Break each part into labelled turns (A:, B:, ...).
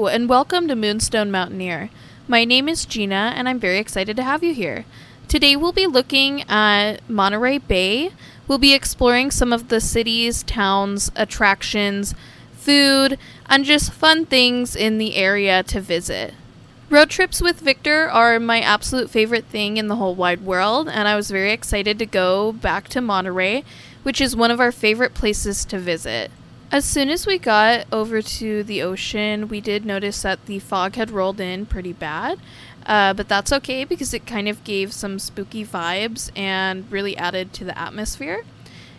A: Hello, and welcome to Moonstone Mountaineer. My name is Gina, and I'm very excited to have you here. Today we'll be looking at Monterey Bay. We'll be exploring some of the city's, towns, attractions, food, and just fun things in the area to visit. Road trips with Victor are my absolute favorite thing in the whole wide world, and I was very excited to go back to Monterey, which is one of our favorite places to visit. As soon as we got over to the ocean, we did notice that the fog had rolled in pretty bad, but that's okay because it kind of gave some spooky vibes and really added to the atmosphere.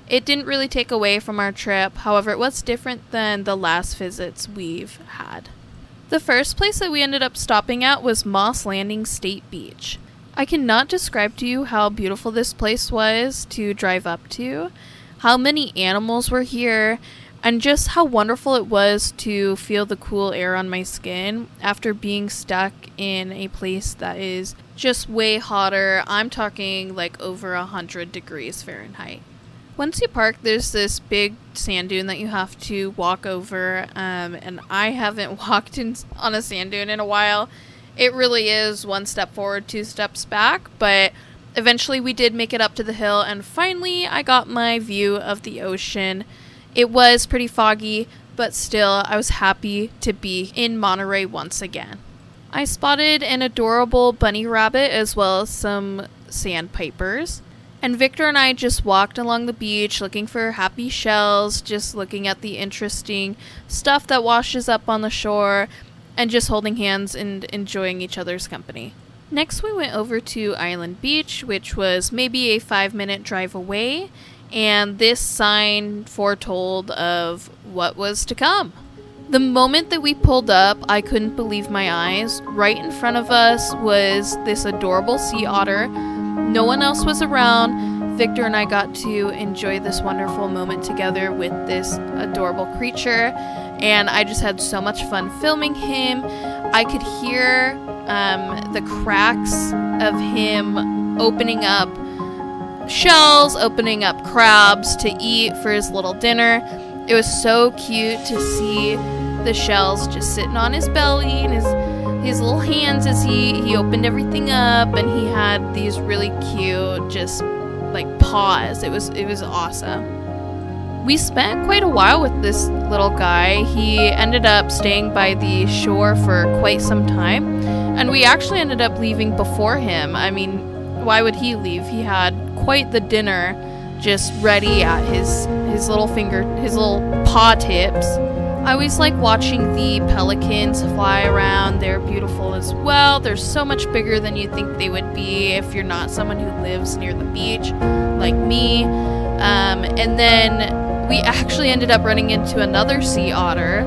A: It didn't really take away from our trip, however it was different than the last visits we've had. The first place that we ended up stopping at was Moss Landing State Beach. I cannot describe to you how beautiful this place was to drive up to, how many animals were here, and just how wonderful it was to feel the cool air on my skin after being stuck in a place that is just way hotter. I'm talking like over 100 degrees Fahrenheit. Once you park, there's this big sand dune that you have to walk over, and I haven't walked on a sand dune in a while. It really is one step forward, two steps back, but eventually we did make it up to the hill, and finally I got my view of the ocean. It was pretty foggy, but still, I was happy to be in Monterey once again. I spotted an adorable bunny rabbit as well as some sandpipers. And Victor and I just walked along the beach looking for happy shells, just looking at the interesting stuff that washes up on the shore, and just holding hands and enjoying each other's company. Next, we went over to Island Beach, which was maybe a 5-minute drive away. And this sign foretold of what was to come. The moment that we pulled up, I couldn't believe my eyes. Right in front of us was this adorable sea otter. No one else was around. Victor and I got to enjoy this wonderful moment together with this adorable creature, and I just had so much fun filming him. I could hear the cracks of him opening up shells, opening up crabs to eat for his little dinner. It was so cute to see the shells just sitting on his belly and his little hands as he opened everything up, and he had these really cute just like paws. It was awesome. We spent quite a while with this little guy. He ended up staying by the shore for quite some time, and we actually ended up leaving before him. I mean, why would he leave? He had quite the dinner just ready at his little paw tips. I always like watching the pelicans fly around. They're beautiful as well. They're so much bigger than you think they would be if you're not someone who lives near the beach like me. And then we actually ended up running into another sea otter,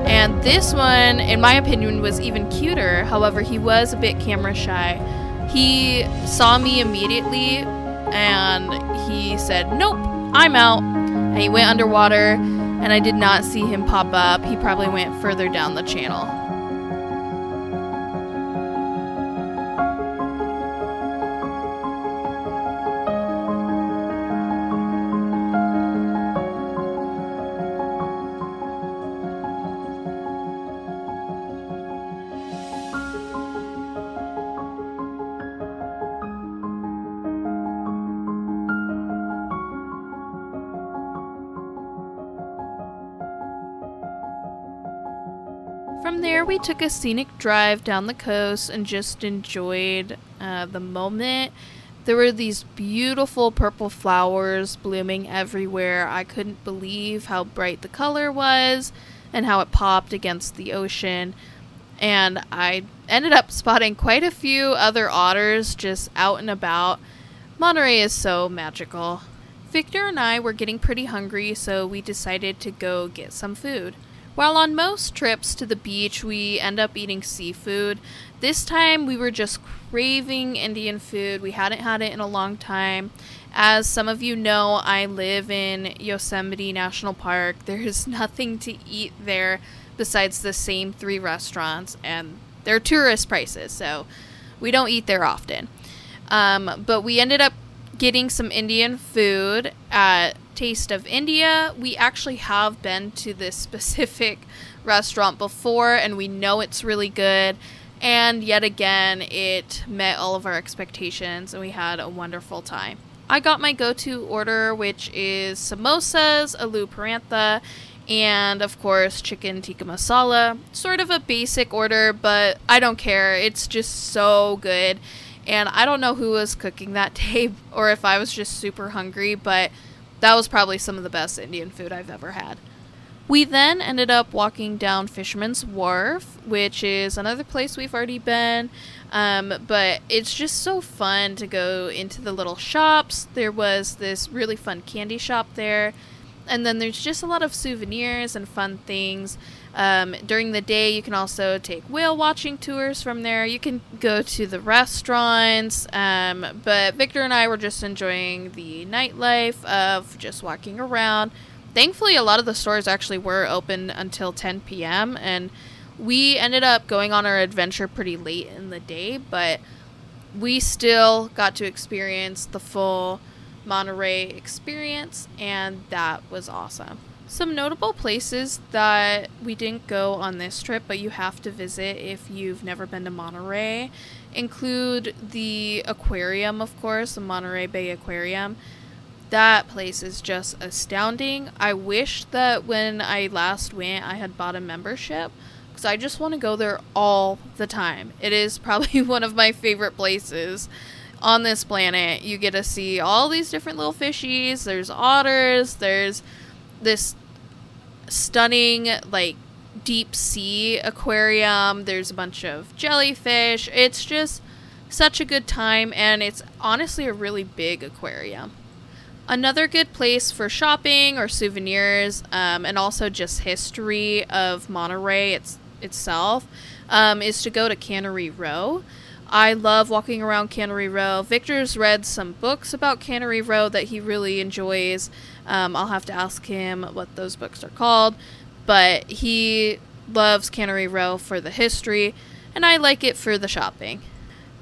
A: and this one, in my opinion, was even cuter. However, he was a bit camera shy. He saw me immediately, and he said, "Nope, I'm out." And he went underwater, and I did not see him pop up. He probably went further down the channel. From there, we took a scenic drive down the coast and just enjoyed the moment. There were these beautiful purple flowers blooming everywhere. I couldn't believe how bright the color was and how it popped against the ocean. And I ended up spotting quite a few other otters just out and about. Monterey is so magical. Victor and I were getting pretty hungry, so we decided to go get some food. While on most trips to the beach, we end up eating seafood. This time we were just craving Indian food. We hadn't had it in a long time. As some of you know, I live in Yosemite National Park. There's nothing to eat there besides the same 3 restaurants, and they're tourist prices, so we don't eat there often. But we ended up getting some Indian food at Taste of India. We actually have been to this specific restaurant before, and we know it's really good. And yet again, it met all of our expectations, and we had a wonderful time. I got my go-to order, which is samosas, aloo parantha, and of course chicken tikka masala. Sort of a basic order, but I don't care. It's just so good. And I don't know who was cooking that day or if I was just super hungry, but that was probably some of the best Indian food I've ever had. We then ended up walking down Fisherman's Wharf, which is another place we've already been, but it's just so fun to go into the little shops. There was this really fun candy shop there, and then there's just a lot of souvenirs and fun things. During the day, you can also take whale watching tours from there. You can go to the restaurants, but Victor and I were just enjoying the nightlife of just walking around. Thankfully, a lot of the stores actually were open until 10 p.m., and we ended up going on our adventure pretty late in the day, but we still got to experience the full Monterey experience, and that was awesome. Some notable places that we didn't go on this trip, but you have to visit if you've never been to Monterey, include the aquarium, of course, the Monterey Bay Aquarium. That place is just astounding. I wish that when I last went, I had bought a membership, because I just want to go there all the time. It is probably one of my favorite places on this planet. You get to see all these different little fishies. There's otters. There's this stunning, like, deep sea aquarium. There's a bunch of jellyfish. It's just such a good time, and it's honestly a really big aquarium. Another good place for shopping or souvenirs, and also just history of Monterey itself, is to go to Cannery Row. I love walking around Cannery Row. Victor's read some books about Cannery Row that he really enjoys. I'll have to ask him what those books are called, but he loves Cannery Row for the history, and I like it for the shopping.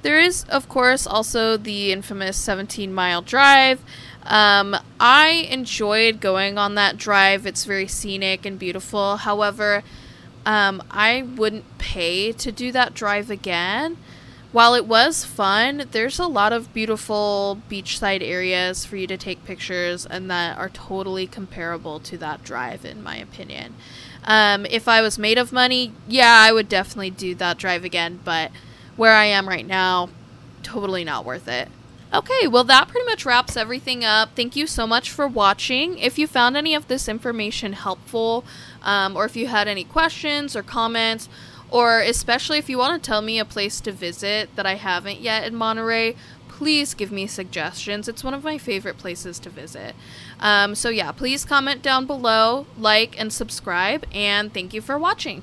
A: There is, of course, also the infamous 17-mile drive. I enjoyed going on that drive. It's very scenic and beautiful. However, I wouldn't pay to do that drive again. While it was fun, there's a lot of beautiful beachside areas for you to take pictures, and that are totally comparable to that drive, in my opinion. If I was made of money, yeah, I would definitely do that drive again, but where I am right now, totally not worth it. Okay, well, that pretty much wraps everything up. Thank you so much for watching. If you found any of this information helpful, or if you had any questions or comments, or especially if you want to tell me a place to visit that I haven't yet in Monterey, please give me suggestions. It's one of my favorite places to visit. So yeah, please comment down below, like, and subscribe, and thank you for watching.